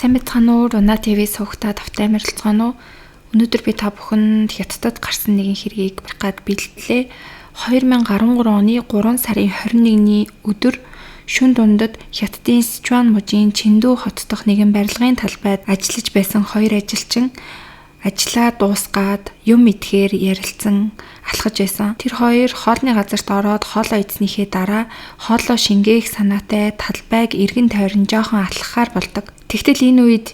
Сайн байцгаана уу? Руна ТV суугатаа тавтай мэрэлцгаана уу? Өнөөдөр би та бүхэнд Хятадд гарсан нэгэн хэргийг барих гад бэлтлээ. 2013 оны 3 сарын 21-ний өдөр шөнө дундад Хятадын Сычуан мужийн Чиндүү хот дахь нэгэн барилгын талбайд ажиллаж байсан 2 ажилчин ажлаа дуусгаад юм идэхээр ярилцсан алхаж байсан. Тэр хоёр хоолны газарт ороод хоолоо идснийхээ дараа хоолоо шингээх санаатай талбайг эргэн тойрон жоохон алхахаар болдог. Тэгтэл энэ үед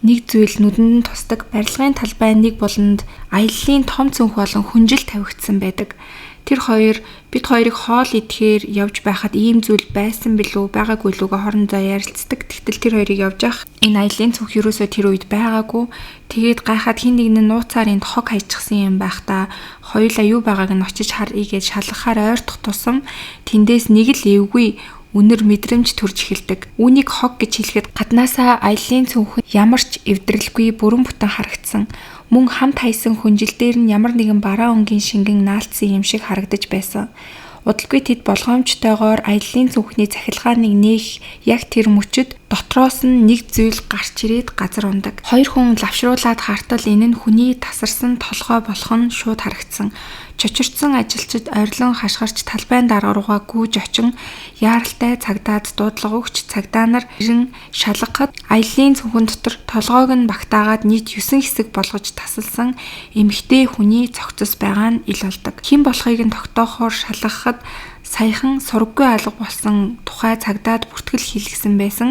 нэг зүйл нүдэнд нь тусдаг. Барилгын талбай нэг буланд аяллаа том цүнх болон хүнжил тавигдсан байдаг. Тэр хоёр бид хоёрыг хоол идэхээр явж байхад ийм зүйл байсан билүү байгаагүй лүүгээ хоорондоо ярилцдаг. Тэгтэл тэр хоёрыг явж явах энэ аяллаа цүнх юусоо тэр үед байгаагүй. Тэгээд гайхаад хин нэг нь нууцаар энд хог хайчихсан юм байх та хоёулаа юу байгааг нь очиж харъя гэж шалгахаар ойртох тусам тэндээс нэг л эвгүй үнэр мэдрэмж төрж эхэлдэг. Үүнийг хог гэж хэлэхэд гаднаасаа аяллаа цүнх ямар ч эвдрэлгүй бүрэн бүтэн харагдсан. Мөн хамт хайсан хүнжил дээр нь ямар нэгэн бараа өнгийн шингэн наалтсан юм шиг харагдаж байсан. Удалгүй тэд болгоомжтойгоор аяллаа цүнхний цахилгааныг нээх яг тэр мөчөд дотроос нь нэг зүйл гарч ирээд газар ундаг. Хоёр хүн лавшруулаад хартал энэ нь хүний тасарсан толгой болох нь шууд харагдсан. Чочирдсан ажилчид орилон хашгирч талбайн дарга руугаа гүйж очин яаралтай цагдаад дуудлага өгч цагдаа нар ирэн шалгахад аяллаа цүнхэн дотор толгойг нь багтаагаад нийт 9 хэсэг болгож тасалсан эмэгтэй хүний цогцос байгаа нь ил болдог. Хэн болохыг нь тогтоохоор шалгахад саяхан сургаггүй алга болсон тухай цагдаад бүртгэл хийлгсэн байсан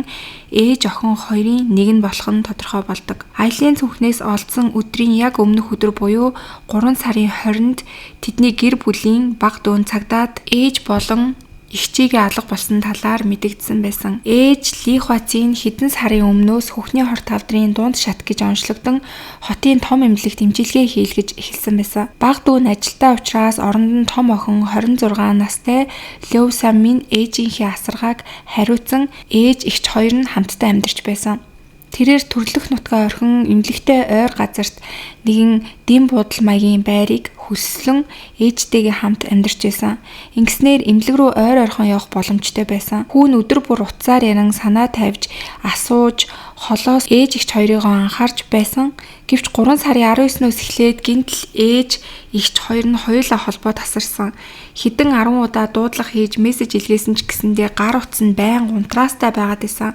ээж охин хоёрын нэг нь болох нь тодорхой болдог. Аяллаа цүнхнээс олдсон өдрийн яг өмнөх өдөр буюу 3 сарын 20-нд тэдний гэр бүлийн баг дүүн цагдаад ээж болон эгчийгээ алга болсон талаар мэдэгдсэн байсан. Ээж Ли Хуацийн хэдэн сарын өмнөөс хөхний хор тавдрын дунд шат гэж онцлогдсон хотын том эмнэлэгт дэмжлэгээ хийлгэж эхэлсэн байсан. Баг дүү нь ажилдаа учраас оронд нь том охин 26 настай Лёв Саммин ээжийнхээ асаргааг хариуцсан ээж эгч хоёр нь хамтдаа амьдарч байсан. Тэрээр төрлөх нутгаа орхин эмнэлэгтэй ойр газарт нэгэн дэм буудал маягийн байрыг хөслөн ээжтэйгээ хамт амьдарч байсан. Ингэснээр эмнэлэг рүү ойр орхон явах боломжтой байсан. Хүүн өдөр бүр утсаар яран санаа тавьж асууж холоос ээж эгч хоёрыг анхаарч байсан. Гэвч 3 сарын 19-ноос эхлээд гинтл ээж эгч хоёр нь хоёулаа холбоо тасарсан. Хэдэн 10 удаа дуудлага хийж мессеж илгээсэн ч гэсэндээ гар утас нь байн гунтраастай байгаад байсан.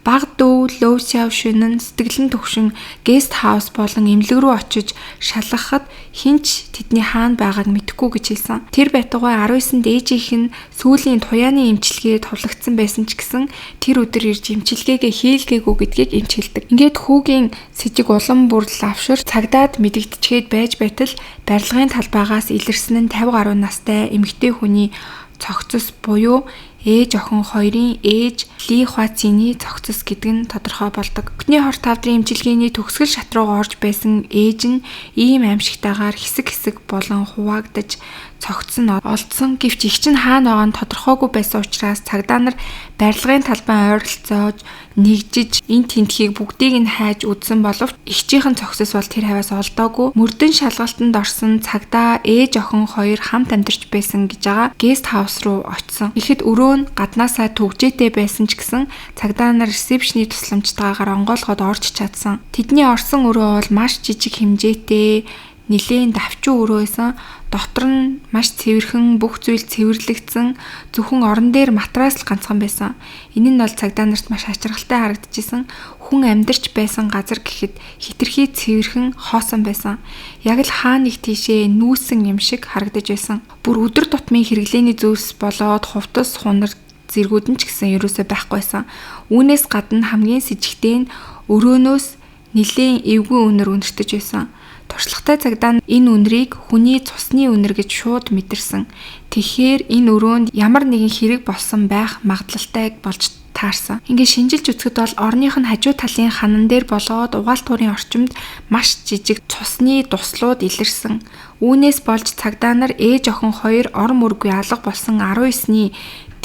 Баг дүү Лёв Сяошин сэтгэлэн төвшин гест хаус болон эмнэлэг рүү очиж шалгахад хинч тэдний хаана байгааг мэдэхгүй гэж хэлсэн. Тэр байтугай 19-нд ээжийнх нь сүүлийн туяаны эмчилгээ тулагдсан байсан ч гэсэн тэр өдөр ирж эмчилгээгээ хийлгээгүй гэдгийг эмч хэлдэг. Ингээд хүүгийн сэжиг улам бүр лавшир цагдаад мэдэгдчихэд байж байтал барилгын талбайгаас илэрсэн нь 50 гаруй настай эмэгтэй хүний цогцос буюу ээж охин хоёрын ээж Ли Хуацины цогцос гэдэг нь тодорхой болдог. Хөхний хор тавдрын эмчилгээний төгсгөл шат руу орж байсан ээж нь ийм аимшигтайгаар хэсэг болон хуваагдаж цогцос нь олдсон. Гэвч их чинь хаана байгаа нь тодорхойгүй байсан учраас цагдаа нар барилгын талбай ойролцоож нэгжиж энэ тентхийг бүгдийг нь хайж үзсэн боловч эгчийнхэн цогцос бол тэр хаваас олдоогүй. Мөрдөн шалгалтанд орсон цагдаа ээж охин хоёр хамт амьдарч байсан гэж байгаа гест хаус руу очсон. Ихэд өрөө нь гаднаасаа түгжээтэй байсан ч гэсэн цагдаа нар ресепшний тусламжтайгаар онгойлгоод орж чадсан. Тэдний орсон өрөө бол маш жижиг хэмжээтэй нилээн давчуу өрөө байсан. Дотор нь маш цэвэрхэн бүх зүйл цэвэрлэгдсэн зөвхөн орон дээр матрас л ганцхан байсан. Энэ нь бол цагдаа нарт маш ачааргалтай харагдчихсан. Хүн амьдарч байсан газар гэхэд хитрхий цэвэрхэн хоосон байсан. Яг л хаа нэг тийшээ нүүсэн юм шиг харагдаж байсан. Бүр өдөр тутмын хэрэглээний зүйлс болоод хувцас хунар зэргүүд нь ч гэсэн ерөөсөө байхгүйсэн. Үүнээс гадна хамгийн с ิจ гтэй нь өрөөнөөс нилээн эвгүй үнэр үнэртэж байсан. Туршлагатай цагдаа нь энэ үнрийг хүний цусны үнэр гэж шууд мэдэрсэн. Тэгэхээр энэ өрөөнд ямар нэгэн хэрэг болсон байх магадлалтай болж таарсан. Ингээд шинжилж үзэхэд бол орных нь хажуу талын ханан дээр болоод угаалтуурын орчимд маш жижиг цусны дуслууд илэрсэн. Үүнээс болж цагдаа нар ээж охин хоёр ор мөргүй алга болсон 19-ний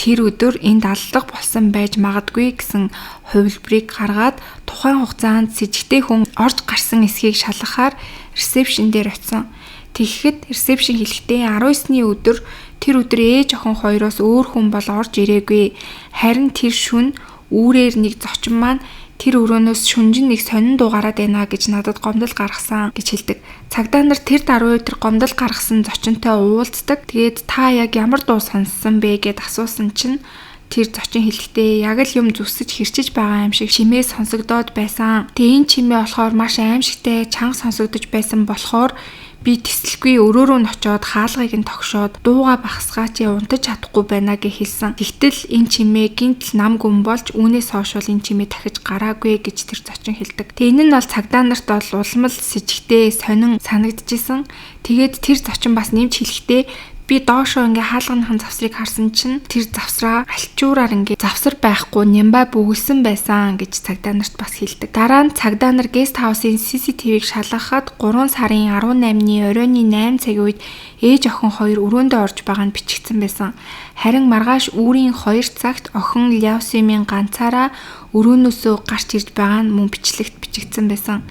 тэр өдөр энд аллах болсон байж магадгүй гэсэн хувилбарыг гаргаад тухайн хугацаанд с ิจ гтэй хүн орж гарсан эсхийг шалгахаар ресепшн дээр очисон. Тэгэхэд ресепшн хэлэхдээ 19-ний өдөр тэр өдөр ээж охин хоёроос өөр хүн бол орж ирээгүй. Харин тэр шөнө үүрээр нэг зочин маань тэр өрөөнөөс шүнжин нэг сонин дуу гараад байна гэж надад гомдол гаргасан гэж хэлдэг. Цагдаа нар тэр даруй тэр гомдол гаргасан зочинтой уулздаг. Тэгээд та яг ямар дуу сонссон бэ гэд асуусан чинь тэр зочин хэлэхдээ яг л юм зүсэж хэрчиж байгаа юм шиг чимээ сонсогдоод байсан. Тэгээ энэ чимээ болохоор маш аимшигтай чанга сонсогдож байсан болохоор би тэсэлгүй өрөөрөө нь очиод хаалгыг нь тогшоод дууга багсгаач унтаж чадахгүй байна гэж хэлсэн. Тэгтэл энэ чимээ гинтл нам гүн болж үүнээс хойш бол энэ чимээ дахиж гараагүй гэж тэр зочин хэлдэг. Тэгээ энэ нь бол цагдаа нарт бол улмал с сэжигтэй сонин санагдчихсэн. Тэгээд тэр зочин бас нэмж хэлэхдээ би доошоо ингээ хаалганыхан завсрыг харсан чинь тэр завсраа альчуураар ингээ завсар байхгүй нямбай бөглсөн байсан гэж цагдаа нарт бас хэлдэг. Дараа нь цагдаа нар гест хаусын CCTV-г шалгахад 3 сарын 18-ны оройн 8 цагийн үед ээж охин хоёр өрөөндөө орж байгаа нь бичигдсэн байсан. Харин маргааш үүрийн 2 цагт охин Ляосимын ганцаараа өрөөнөөсөө гарч ирж байгаа нь мөн бичлэгт бичигдсэн байсан.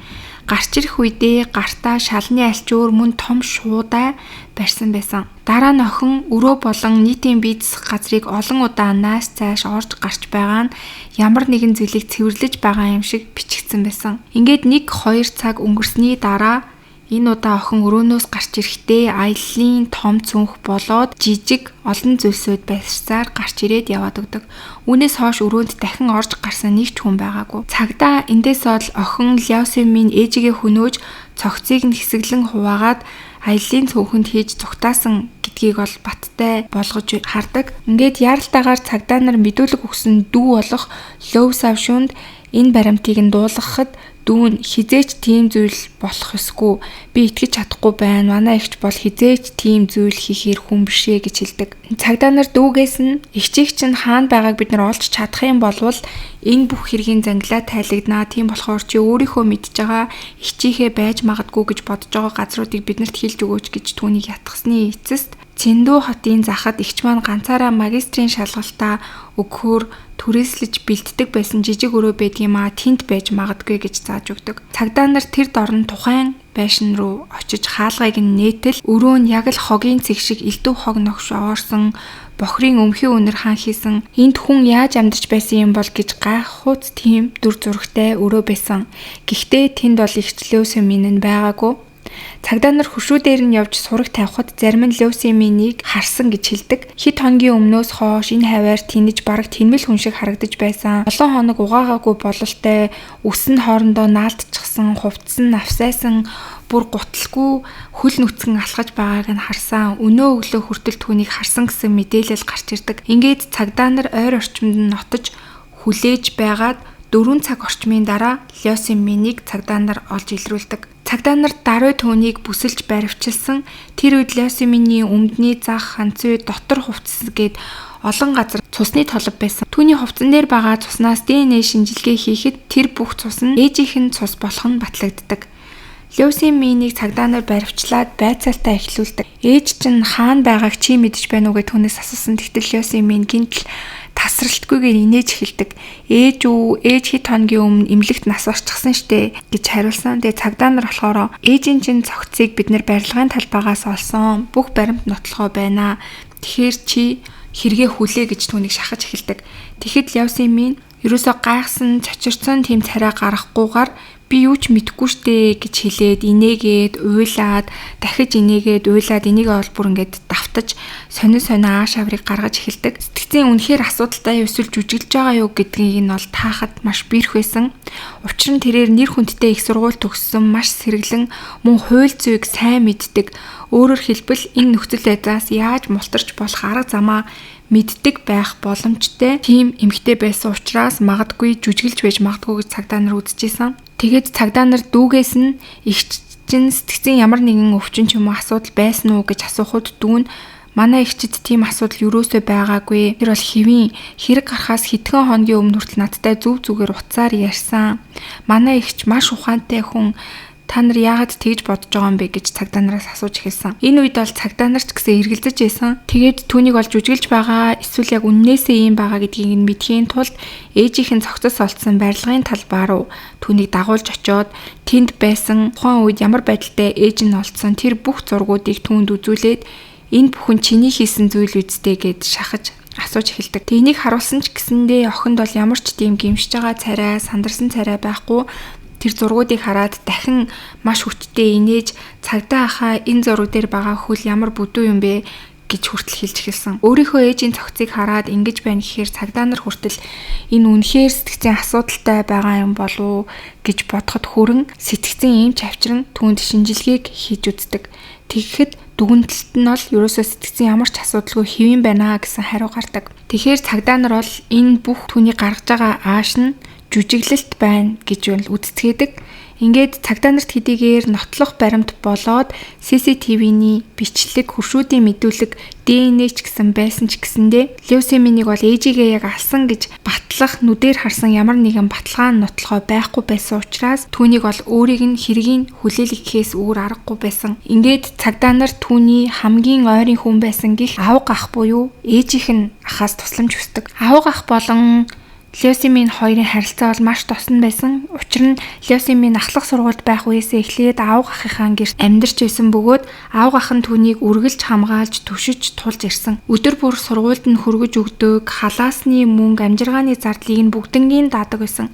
Гарч ирэх үедээ гартаа шалны альчуур мөн том шуудай барьсан байсан. Дараа нь охин өрөө болон нийтийн бие засах газрыг олон удаа нааш цааш орж гарч байгаа нь ямар нэгэн зүйлийг цэвэрлэж байгаа юм шиг бичигдсэн байсан. Ингээд 1-2 цаг өнгөрсний дараа энэ удаа охин өрөөнөөс гарч ирэхдээ аяллаа том цүнх болоод жижиг олон зүйлсүүд байрсаар гарч ирээд яваад өгдөг. Үүнээс хойш өрөөнд дахин орж гарсан нэг ч хүн байгаагүй. Цагдаа эндээс бол охин Ляосимын ээжигээ хөнөөж цогцыг нь хэсэглэн хуваагаад аяллаа цүнхэнд хийж цугтаасан гэдгийг бол баттай болгож хардаг. Ингээд яралтайгаар цагдаа нар мэдүүлэг өгсөн дүү болох Лов Савшунд энэ баримтыг нь дуулгахад дүүн хизээч тийм зүйл болох ёсгүй. Би итгэж чадахгүй байна. Манай эгч бол хизээч тийм зүйл хийхээр хүн бишээ гэж хэлдэг. Цагдаа нар дүүгээс нь эгчийг чинь хаана байгааг бид нар олж чадах юм болвол энэ бүх хэргийн зангилаа тайлэгдана. Тийм болохоор чи өөрийнхөө мэдж байгаа эгчийнхээ байж магадгүй гэж бодож байгаа газруудыг биднэрт хэлж өгөөч гэж түүнийг ятгахсны эцэст Цэндүү хотын захад эгч маань ганцаараа магистрийн шалгалтаа өгөхөөр түрээслэж бэлддэг байсан жижиг өрөө байдгиймаа тэнд байж магадгүй гэж зааж өгдөг. Цагдаа нар тэр дорн тухайн байшин руу очиж хаалгыг нь нээтэл өрөө нь яг л хогийн цэг шиг элдв хог ногш оорсон бохрын өмхийн үнэр хаан хийсэн энд хүн яаж амьдарч байсан юм бол гэж гайхахуйц тийм дүр зурагтай өрөө байсан. Гэхдээ тэнд бол ихчлөөсөн минь байгаагүй. Цагдаа нар хөшөө дээр нь явж сураг тавихад зарим нь Левсиминийг харсан гэж хэлдэг. Хэд хоногийн өмнөөс хойш энэ хаваар тэнэж бараг тэнмэл хүн шиг харагдаж байсан. Олон хоног угаагаагүй бололтой, үс нь хоорондоо наалтчихсан, хувцсан, навсайсан, бүр гуталгүй хөл нүцгэн алхаж байгааг нь харсан. Өнөө өглөө хүртэл түүнийг харсан гэсэн мэдээлэл гарч ирдэг. Ингээд цагдаа нар ойр орчимд нь нотож хүлээж байгаад 4 цаг орчмын дараа Левсиминийг цагдаа нар олж илрүүлдэг. Цагдаа нар даруй түүнийг бүсэлж баривчилсан. Тэр үед Левсиминий өмдний зах ханцүй дотор хувцсгээд олон газар цусны толб байсан. Түүний хувцсан дээр байгаа цуснаас ДНХ шинжилгээ хийхэд тэр бүх цус нь ээжийнх нь цус болох нь батлагддаг. Левсиминийг цагдаа нар баривчлаад байцаалтаа эхлүүлдэг. Ээж чинь хаана байгааг чи мэдэж байна уу гэж түүнээс асуусан. Тэгтэл Левсимин гинтл тасралтгүйгээр инээж эхэлдэг. Ээж хэд хоногийн өмнө эмнэлэгт нас орчихсан штэ гэж хариулсан. Тэгээ цагдаа нар болохоор ээжийн чинь цогцыг бид нэр барилгын талбайгаас олсон. Бүх баримт нотлохоо байна. Тэгэхээр чи хэрэгээ хүлээ гэж түүнийг шахаж эхэлдэг. Тэгэхэд Левсимин ерөөсөө гайхсан, цочирцсон тийм царай гаргахгүйгээр би юу ч мэдэхгүй штэ гэж хэлээд инээгээд уйлаад дахиж инээгээд уйлаад энийг ол бүр ингээд давтаж сонио ааш аврыг гаргаж эхэлдэг. Сэтгцийн үнэхээр асуудалтай эсвэл жүжиглж байгаа юу гэдгийг нь бол таахад маш биерх байсан. Учир нь тэрээр нэр хүндтэй их сургууль төгссөн маш сэргэлэн мөн хууль зүйг сайн мэддэг. Өөрөөр хэлбэл энэ нөхцөл байдлаас яаж мултарч болох арга замаа мэддэг байх боломжтой тийм эмгтэй байсан учраас магадгүй жүжиглж байж магадгүй гэж цагдаа нар үзчихсэн. Тэгээд цагдаа нар дүүгээс нь эгч чинь сэтгцийн ямар нэгэн өвчин ч юм уу асуудал байсан уу гэж асуухад дүүн манай эгчид тийм асуудал юусоо байгаагүй. Тэр бол хэвийн хэрэг гарахаас хэдхэн хоногийн өмнө хүртэл надтай зүв зүгээр уцаар ярьсан. Манай эгч маш ухаантай хүн. Та нар яагаад тэгж бодож байгаа юм бэ гэж цагдаа нараас асууж эхэлсэн. Энэ үед бол цагдаа нарч гэсэн эргэлзэж байсан. Тэгээд түүнийг олж үжиглж байгаа эсвэл яг үннээсээ ийм байгаа гэдгийг нь мэдхийн тулд ээжийнх нь цогцос олдсон барилгын талбай руу түүнийг дагуулж очиод тэнд байсан тухайн үед ямар байдалтай ээж нь олдсон тэр бүх зургуудыг түүнд үзүүлээд энэ бүхэн чиний хийсэн зүйл үсттэй гэд шахаж асууж эхэлдэг. Тэнийг харуулсан ч гэсэндээ охинд бол ямар ч тийм гимшиж байгаа царай, сандарсан царай байхгүй. Тэр зургуудыг хараад дахин маш хүчтэй инээж цагдаа ахаа энэ зураг дээр байгаа хөл ямар бүдүү юм бэ гэж хүртэл хэлж эхэлсэн. Өөрийнхөө ээжийн цогцыг хараад ингэж байна гэхээр цагдаа нар хүртэл энэ үнэхээр сэтгцийн асуудалтай байгаа юм болов уу гэж бодоход хүрэн сэтгцийн ийм чавчран түүнд шинжилгээг хийж үздэг. Тэгэхэд дүгнэлтэлт нь бол ерөөсөө сэтгцийн ямар ч асуудалгүй хэвэн байна гэсэн хариу гардаг. Тэгэхээр цагдаа нар бол энэ бүх түүний гаргаж байгаа ааш нь жүжиглэлт байна гэж үздэгдэг. Ингээд цагдаа нарт хэдийгээр нотлох баримт болоод CCTV-ний бичлэг, хуршүүдийн мэдүүлэг, DNA ч гэсэн байсан ч гэсэндээ леусеминийг бол ээжигээ яг алсан гэж батлах, нүдээр харсан ямар нэгэн баталгаан нотлохоо байхгүй байсан учраас түүнийг бол өөрийг нь хэргийг хүлээлгэхээс өөр аргагүй байсан. Ингээд цагдаа нар түүний хамгийн ойрын хүн байсан гэх аав гах буюу ээжийнх нь ахаас тусламж хүсдэг. Аав гах болон леусемийн хоёрын харилцаа бол маш тосон байсан. Учир нь леусемийн ахлах сургуульд байх үеэсээ эхлээд аав гахынхаа гэрт амьдарч байсан бөгөөд аав гах нь түүнийг үргэлж хамгаалж, түшиж, тулж ирсэн. Өдөр бүр сургуульд нь хөргөж өгдөг, халаасны мөнгө, амжиргааны зардлыг нь бүгднгийн даадаг байсан.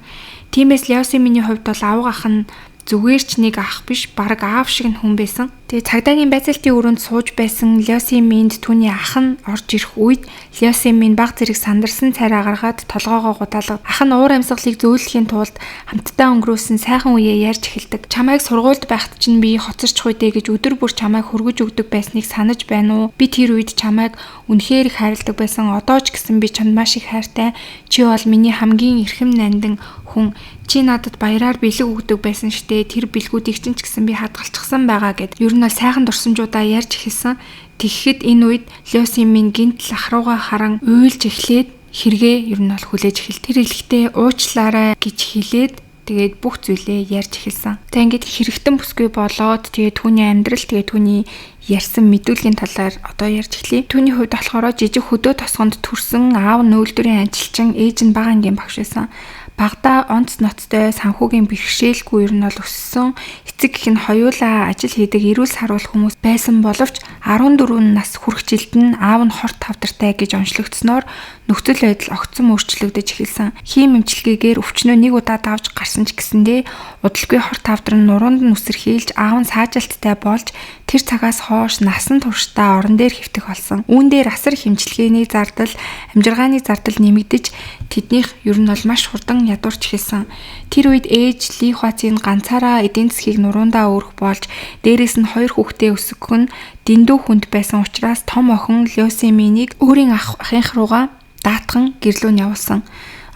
Тиймээс леусеминий хувьд бол аав гах нь зүгээр ч нэг ах биш, бараг аав шиг нь хүн байсан. Тэгээ цагдаагийн байцаалтын өрөөнд сууж байсан леусеминд түүний ах нь орж ирэх үед леусемин баг зэрэг сандарсан царай гаргаад толгоогоо гудаалга. Ах нь уур амьсгалыг зөөлөхийн тулд хамтдаа өнгөрөөсөн сайхан үеэ ярьж эхэлдэг. Чамайг сургуульд байхад чинь би хоцорч хуйдэ гэж өдөр бүр чамайг хөргөж өгдөг байсныг санаж байна уу? Би тэр үед чамайг үнэхээр их хайрладаг байсан. Одоо ч гэсэн би чамд маш их хайртай. Чи бол миний хамгийн эрхэм нандин хүн. Чи надад баяраар бэлэг өгдөг байсан штэ. Тэр бэлгүүдийг чинь ч гэсэн би хадгалчихсан байгаа гэд. Ер нь сайхан дурсамжуудаа ярьж эхэлсэн. Тэгэхэд энэ үед леусемин гинтл ах руугаа харан уйлж эхлээд хэрэгээ ер нь бол хүлээж эхэл. Тэр хэлэхдээ уучлаарай гэж хэлээд тэгээд бүх зүйлээ ярьж эхэлсэн. Тэг ингээд хэрэгтэн бүсгүй болоод тэгээд түүний амьдрал тэгээд түүний ярьсан мэдүүлгийн талаар одоо ярьж эхлэе. Түүний хувьд болохоор жижиг хөдөө тосгонд төрсэн аав нөөлдөрийн ажилчин, ээж нь бага ангийн багш байсан. Багада онц ноцтой санхүүгийн бэрхшээлгүй ер нь бол өссөн. Эцэг гэх нь хоёулаа ажил хийдэг эрүүл саруул хүмүүс байсан боловч 14 нас хүрэх жилд нь аав нь хорт тавдартай гэж онцлогдсноор нөхцөл байдал огцом өөрчлөгдөж эхэлсэн. Хим эмчилгээгээр өвчнөө нэг удаа давж гарсан ч гэсэндээ удалгүй хорт тавдар нь нуруунд нь үсэрхийлж аав нь саажилттай болж тэр цагаас хойш насан туршдаа орон дээр хэвтэх болсон. Үүн дээр асар хэмжлэгээний зардал, амжиргааны зардал нэмэгдэж тэднийх ер нь бол маш хурдан ядуурч эхэлсэн. Тэр үед ээж Ли Хуацийн ганцаараа эдийн засгийг нуруундаа өөрөх болж дээрээс нь 2 хүүхдээ өсгөх нь дэндүү хүнд байсан учраас том охин леусеминийг өөрийн ахынх руугаа даатхан гэрлүү нь явуулсан.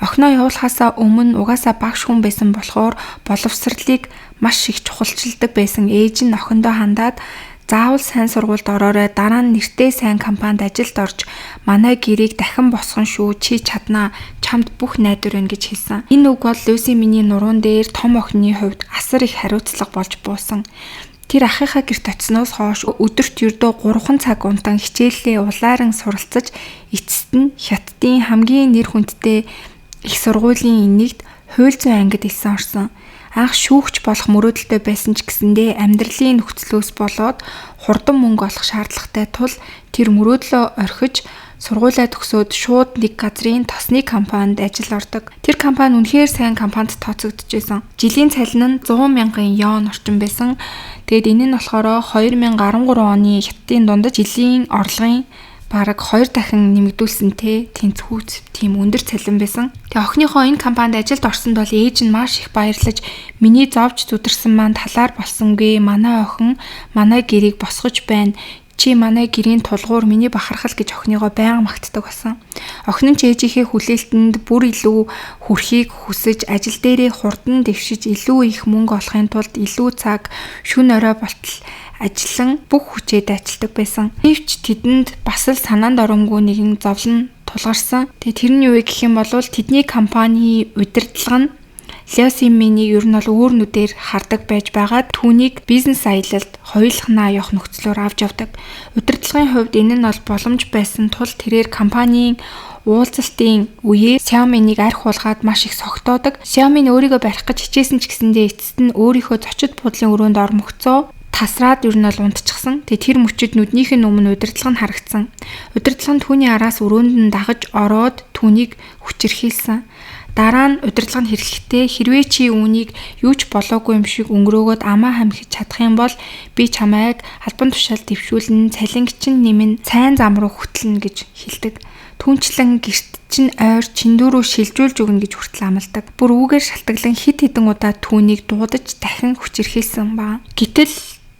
Охиноо явуулахаасаа өмнө угаасаа багш хүн байсан болохоор боловсролыг маш их чухалчилдаг байсан ээж нь охиндоо хандаад заавал сайн сургуульд ороорой, дараа нь нэртэй сайн компанид ажилд орж манай гэрийг дахин босгон шүү, чи чаднаа, чамд бүх найдвар байна гэж хэлсэн. Энэ үг бол леусеминий нуруунд дээр том охины хувьд асар их хариуцлага болж буусан. Тэр ахыхаа гэрт очсноос хойш өдөрт ердөө 3 цаг унтан хичээлээ улааран суралцаж эцэст нь Хятадын хамгийн нэр хүндтэй их сургуулийн нэгт хууль зүйн ангид элсэн орсон. Анх шүүгч болох мөрөөдөлтэй байсан ч гэсэндээ амьдралын нөхцлөөс болоод хурдан мөнгө олох шаардлагатай тул тэр мөрөөдлөө орхиж сургуулаа төгсөөд шууд нэг газрын тосны компанид ажил ордог. Тэр компани үнэхээр сайн компанид тооцогдож байсан. Жилийн цалин нь 100 мянган йен орчим байсан. Тэгэд энэ нь болохоор 2013 оны Хятадын дундаж жилийн орлогын бараг 2 дахин нэмэгдүүлсэнтэй тэнцвүүц тийм өндөр цалин байсан. Тэгээ охиныхоо энэ компанид ажилд орсонд бол ээж нь маш их баярлаж миний зовж зүдэрсэн маань талаар болсонгүй, манай охин манай гэрийг босгож байна. Чи манай гэрийн тулгуур миний бахархал гэж охиныгоо байнга магтдаг болсон. Охин нь ч ээжийнхээ хүлээлтэнд бүр илүү хүрхийг хүсэж ажил дээрээ хурдан дэвшиж илүү их мөнгө олохын тулд илүү цаг шөнө орой болтол ажиллан бүх хүчээд ажилдаг байсан. Нэвч тэдэнд бас л санаанд оронгүй нэгэн зовлон тулгарсан. Тэгээ тэр нь юу вэ гэх юм бол тэдний компани удирдлага нь леусеминийг ер нь бол өөр нүдээр хардаг байж байгаад түүнийг бизнес аялалд хоёулахнаа явах нөхцлөөр авч явдаг. Удирдлагын хувьд энэ нь бол боломж байсан тул тэрээр компанийн уулзалтын үеэ Xiaomi-ыг арх хулгаад маш их согтоодог. Xiaomi нь өөрийгөө барих гэж хичээсэн ч гэсэндээ эцэст нь өөрийнхөө зочид буудлын өрөөнд ормогцоо тасраад ер нь бол унтчихсан. Тэгээ тэр мөчөд нүднийх нь өмнө удирдлага нь харагдсан. Удирдлага нь түүний араас өрөөнд нь дагаж ороод түүнийг хүчирхийлсэн. Дараа нь удирдлага нь хэрэглэхдээ хэрвээ чи үүнийг юу ч болоогүй юм шиг өнгөрөөгөөд амаа хамхиж чадах юм бол би чамайг албан тушаал дэвшүүлнэ, цалингчин нэмэн цайн зам руу хөтлөнө гэж хэлдэг. Түүнчлэн гэрт чинь ойр чиндүүрөө шилжүүлж өгнө гэж хүртэл амладаг. Бүр үүгээр шалтгаглан хит хитэн удаа түүнийг дуудаж дахин хүчирхийлсэн ба. Гэтэл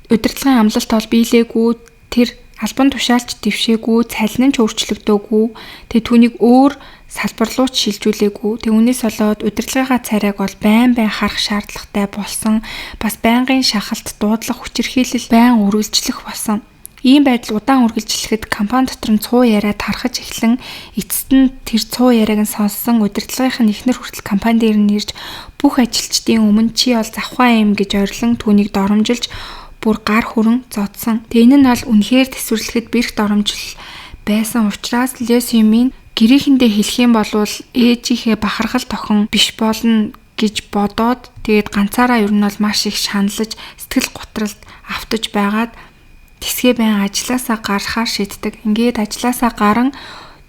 удирдлагын амлалт бол биелээгүй, тэр албан тушаалч дэвшээгүй, цалин нь ч өөрчлөгдөөгүй. Тэгээ түүнийг өөр салбар руу ч шилжүүлээгүй. Тэг үүнээс болоод удирдлагынхаа царайг бол байн харах шаардлагатай болсон. Бас байнгын шахалт, дуудлага, хүчирхийлэл байн үргэлжлэх болсон. Ийм байдал удаан үргэлжлэхэд компани дотор нь цуу яриа тархаж эхлэн эцэст нь тэр цуу яриаг нь сонссон удирдлагынх нь эхнэр хүртэл компани дээр нь ирж бүх ажилчдын өмнө чи бол завхаа юм гэж ойрлон түүнийг доромжилж бүр гар хүрэн зодсон. Тэгээ энэ нь бол үнэхээр төсвөрлөхөд бэрх доромжил байсан учраас Лёсимийн гэрээхэндээ хэлэх юм бол ээжийнхээ бахархал тохон биш болно гэж бодоод тэгээд ганцаараа ер нь бол маш их шаналж сэтгэл готролд автаж байгаад тэсгээ байн ажилласаа гарахаар шийддэг. Ингээд ажилласаа гарan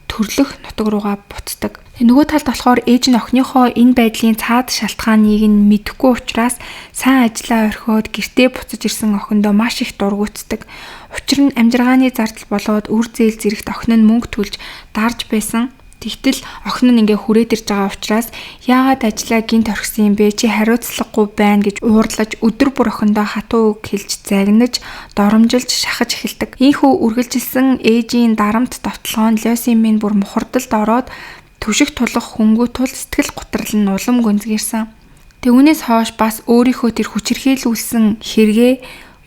төрлөх нутаг руугаа буцдаг. Нөгөө талд болохоор ээж нь охиныхоо энэ байдлын цаад шалтгааныг нь мэдэхгүй учраас сайн ажиллаа орхиод гэртээ буцаж ирсэн охиндоо маш их дургуутдаг. Учир нь амжиргааны зардал болоод үр зээл зэрэгт охин нь мөнгө төлж дарж байсан. Тэгтэл охин нь ингээ хүрээд ирж байгаа учраас яагаад ажиллаа гинт орхисон юм бэ? Чи хариуцлагагүй байна гэж уурлаж өдөр бүр охиндоо хатуу үг хэлж загнаж, доромжилж шахаж эхэлдэг. Ийхүү үргэлжилсэн ээжийн дарамт давталгаан Лёсимийн бүр мухардалд ороод түшиг тулах хөнгөө тул сэтгэл готрол нь улам гүнзгийрсэн. Түүнээс хойш бас өөрийнхөө тэр хүчирхийлүүлсэн хэрэгээ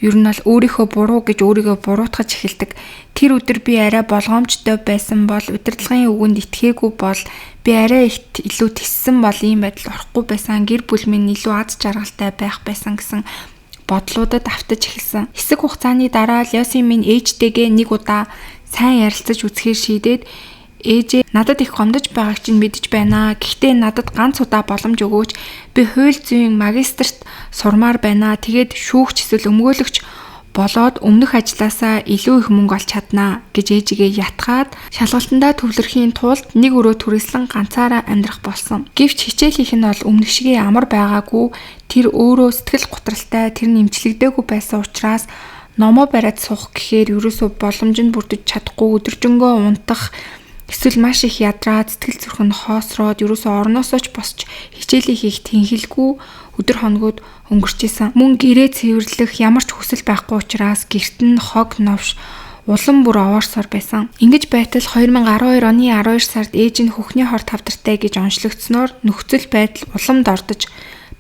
ер нь бол өөрийнхөө буруу гэж өөрийгөө буруутгаж эхэлдэг. Тэр өдөр би арай болгоомжтой байсан бол удирдлагын үгэнд итгээгүй бол би арай их илүү тиссэн бол ийм байдал орохгүй байсан. Гэр бүл минь илүү аз жаргалтай байх байсан гэсэн бодлуудад автаж эхэлсэн. Хэсэг хугацааны дараа Лёсимийн ээжтэйгээ нэг удаа сайн ярилцаж үзэхээр шийдээд ээжээ надад их гомдож байгааг чинь мэдэж байна. Гэхдээ надад ганц удаа боломж өгөөч. Би хууль зүйн магистрт сурмаар байна. Тэгээд шүүгч эсвэл өмгөөлөгч болоод өмнөх ажилласаа илүү их мөнгө олж чаднаа гэж ээжигээ ятгаад шалгалтандаа төвлөрхийн тулд нэг өрөө түрээслэн ганцаараа амьдрах болсон. Гэвч хичээл хийх нь бол өмнөх шигээ амар байгаагүй. Тэр өөрөө сэтгэл готролтой, тэр нэмчлэгдээгүй байсан учраас номоо бариад суух гэхээр ерөөсөө боломж нь бүрдэж чадахгүй, өдөржингөө унтах, эсвэл маш их ядраад сэтгэл зүрх нь хоосроод ерөөсөө орноосоо ч босч хичээлээ хийх тэнхэлгүй өдөр хоногуд өнгөрчээсэн. Мөн гэрээ цэвэрлэх ямар ч хүсэл байхгүй учраас гэрт нь хог новш улам бүр овоорсоор байсан. Ингэж байтал 2012 оны 12 сард ээж нь хөхний хор тавдартай гэж онцлогдсноор нөхцөл байдал уламд ордож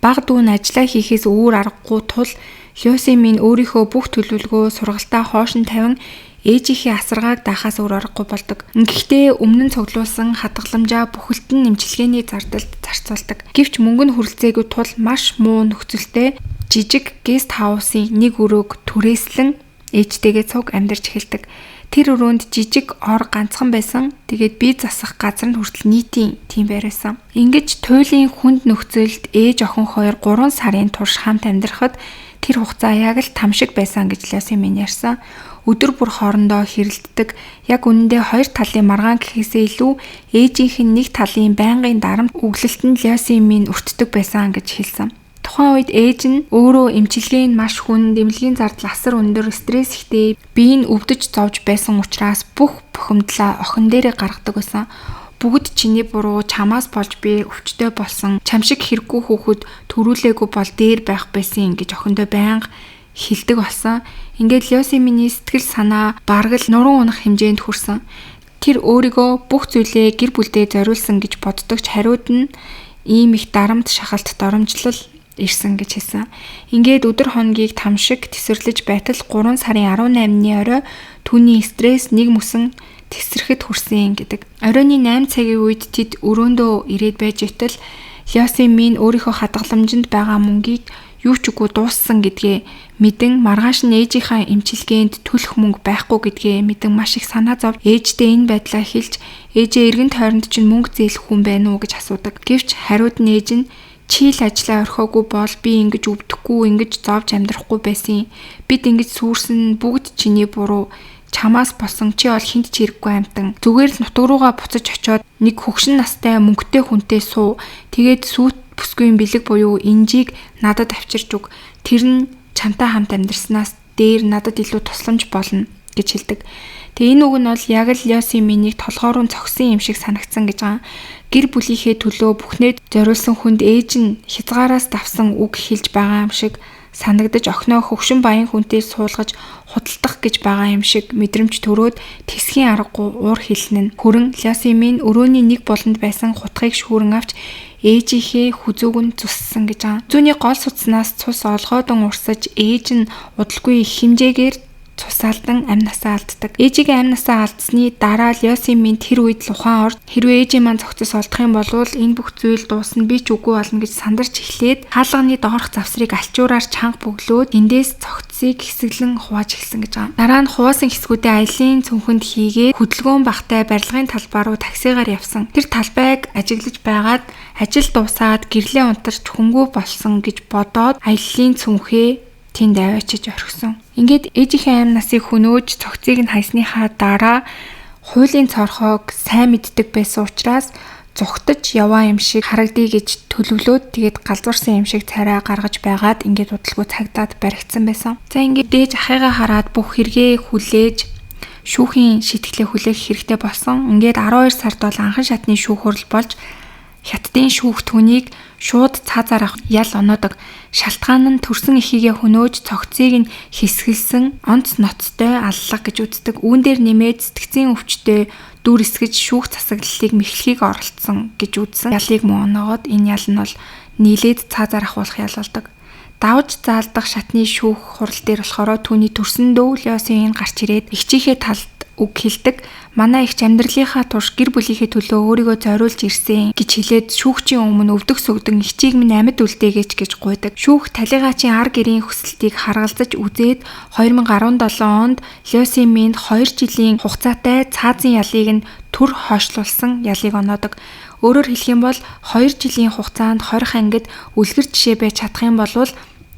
баг дүүн ажиллаа хийхээс өөр аргагүй тул Лёсимийн өөрийнхөө бүх төлөвлөгөө сургалтаа хоош нь тавин ээжийнхээ асаргааг даахаас өөр аргагүй болдог. Гэхдээ өмнө нь цуглуулсан хадгаламжаа бүхэлд нь нэмчилгээний зардалд зарцуулдаг. Гэвч мөнгө нь хүрэлцээгүй тул маш муу нөхцөлтэй жижиг гест хаусын нэг өрөөг түрээслэн ээжтэйгээ цуг амьдарч эхэлдэг. Тэр өрөөнд жижиг ор ганцхан байсан. Тэгээд бие засах газар нь хүртэл нийтийн тийм байрбайсан. Ингэж туйлын хүнд нөхцөлд ээж охин хоёр 3 сарын турш хамт амьдрахад тэр хугацаа яг л там шиг байсан гэж Лёсимийн ярьсан. Өдөр бүр хоорондоо хэрэлддэг. Яг үнэндээ хоёр талын маргаан гэхээсээ илүү ээжийнх нь нэг талын байнгын дарамт өглөлтөнд Лёсимийн өртдөг байсан гэж хэлсэн. Тухайн үед ээж нь өөрөө эмчилгээ нь маш хүнд, эмнэлгийн зардал асар өндөр, стресс ихтэй, бие нь өвдөж зовж байсан учраас бүх бухимдлаа охин дээрээ гаргадаг байсан. Бүгд чиний буруу, чамаас болж би өвчтөй болсон. Чам шиг хэрэггүй хүүхэд төрүүлээгүй бол дээр байх байсан гэж охиндоо байнга хилдэг болсон. Ингээд Лёсимийн сэтгэл санаа бараг л нуруу унах хэмжээнд хүрсэн. Тэр өөрийгөө бүх зүйлээ гэр бүлдээ зориулсан гэж боддог ч хариуд нь ийм их дарамт шахалт доромжлол ирсэн гэж хэлсэн. Ингээд өдөр хоногийг там шиг тесвэрлэж байтал 3 сарын 18-ны орой түүний стресс нэг мөсөн тесрэхэд хүрсэн гэдэг. Оройны 8 цагийн үед тэд өрөөндөө ирээд байж байтал Лёсимийн өөрийнхөө хадгаламжинд байгаа мөнгийг юу ч үгүй дууссан гэдгээ мэдэн маргааш нь ээжийнхаа эмчилгээнд төлөх мөнгө байхгүй гэдгээ мэдэн маш их санаа зовж ээждээ энэ байдлаа хэлж ээжээ эргэн тойронд чинь мөнгө зээлэх хүн байна уу гэж асуудаг. Гэвч хариуд нь ээж нь Чи л ажлаа орхиогүй бол би ингэж өвдөхгүй, ингэж зовж амьдрахгүй байсан. Бид ингэж сүрсэн бүгд чиний буруу. Чамаас болсон чи бол хинт ч хэрэггүй амтан. Зүгээр л нутг руугаа буцаж очиод нэг хөгшин настай мөнгөтэй хүнтэй суу. Тэгээд сүйт бүсгүй бэлэг буюу инжийг надад авчирч өг. Тэр нь чамтай хамт амьдрснаас дээр надад илүү тусламж болно гэж хэлдэг. Тэгээ энэ үг нь бол яг л Йосеминийг толгоороо цогсон юм шиг санагдсан гэж байгаа. Гэр бүлийнхээ төлөө бүхнээ зориулсан хүнд ээж нь хязгаараас давсан үг хэлж байгаа юм шиг санагдаж охиноо хөвшин баян хүнтэй суулгаж худалдах гэж байгаа юм шиг мэдрэмж төрөөд тэсхийн аргагүй уур хэлнэ. Хүрэн Йосемин өрөөний нэг болонд байсан хутгийг шүүрэн авч ээжийнхээ хүзүүг нь цуссан гэж байгаа. Зүүний гол судснаас цус олгоодон урсаж ээж нь удалгүй их хэмжээгээр цусаалдан амнасаа алддаг. Ээжигээ амнасаа алдсны дараа Йосемин тэр үед л ухаан орж хэрвээ ээжийн маань зохицос олдох юм бол энэ бүх зүйл дуусна би ч үгүй болно гэж сандарч эхлээд хаалганы доорх завсрыг альчуураар чанга бөглөөд эндээс цогцсыг хэсэглэн хувааж эхэлсэн гэж байгаа. Дараа нь хуваасан хэсгүүдээ аялын цүнхэнд хийгээд хөдөлгөөн багтай барилгын талбай руу таксигаар явсан. Тэр талбайг ажиглаж байгаад ажил дуусаад гэрлээ унтарч хөнгөө болсон гэж бодоод аялын цүнхээ тэнд аваачиж орхисон. Ингээд ээжийнхээ амь насыг хөнөөж цогцыг нь хайсныхаа дараа хуулийн цорхоог сайн мэддэг байсан учраас зүгтж яваа юм шиг харагдъя гэж төлөвлөөд тэгээд галзуурсан юм шиг царай гаргаж байгаад ингээд удалгүй цагдаад баригдсан байсан. За ингээд дээж ахыгаа хараад бүх хэрэгээ хүлээж шүүхийн шитгэлээ хүлээх хэрэгтэй болсон. Ингээд 12 сард бол анхан шатны шүүх хурал болж хятадын шүүх түүнийг шууд цаазаар авах ял оноодог. Шалтгаан нь төрсөн эхийгээ хөнөөж цогцыг нь хэсгэлсэн онц ноцтой аллах гэж үздэг. Үүн дээр нэмээд сэтгцийн өвчтөе дүр эсгэж шүүх засаглалыг мэхлэхийг оролцсон гэж үзсэн. Ялыг муу оноогоод энэ ял нь бол нийлээд цаазаар ахуулах ял болдог. Давж заалдах шатны шүүх хурал дээр болохоор түүний төрсөн дөө Йосемин гарч ирээд эгчийнхээ талд үг хэлдэг. Манай ихч амьдралынхаа турш гэр бүлийнхээ төлөө өөрийгөө зориулж ирсэн гэж хэлээд шүүгчийн өмнө өвдөх сүгдэн ихчийг минь амьд үлдээгээч гэж гуйдаг. Шүүх талигаачийн ар гэрийн хүсэлтийг харгалзаж үзээд 2017 онд Йосемин 2 жилийн хугацаатай цаазын ялыг нь төр хойшлуулсан ялыг оноодог. Өөрөөр хэлэх юм бол 2 жилийн хугацаанд хорих ангид үлгэр жишээ байж чадах юм бол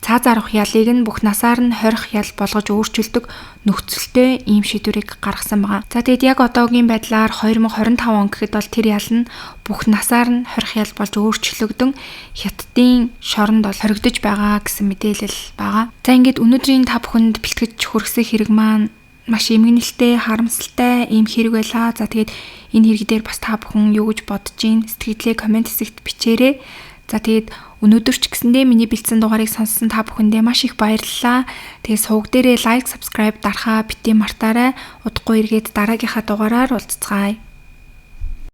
цаазаар авах ялыг нь бүх насаар нь хорих ял болгож өөрчилдөг нөхцөлтэй ийм шийдвэрийг гаргасан байгаа. За тэгэд яг одоогийн байдлаар 2025 он гэхэд бол тэр ял нь бүх насаар нь хорих ял болж өөрчлөгдөн хятадын шоронд бол хоригдож байгаа гэсэн мэдээлэл байгаа. За ингээд өнөөдрийн та бүхэнд бэлтгэж хүргэсэн хэрэг маань маш эмгэнэлтэй, харамсалтай ийм хэрэг байлаа. За тэгээд энэ хэрэг дээр бас та бүхэн юу гэж бодож гин сэтгэлдээ комент хэсэгт бичээрэй. За тэгээд өнөөдөр ч гэсэндээ миний бэлдсэн дугаарыг сонссон та бүхэндээ маш их баярлалаа. Тэгээд сувг дээрээ лайк, subscribe дарахаа бити мартаарай. Удахгүй эргээд дараагийнхаа дугаараар уулзцгаая.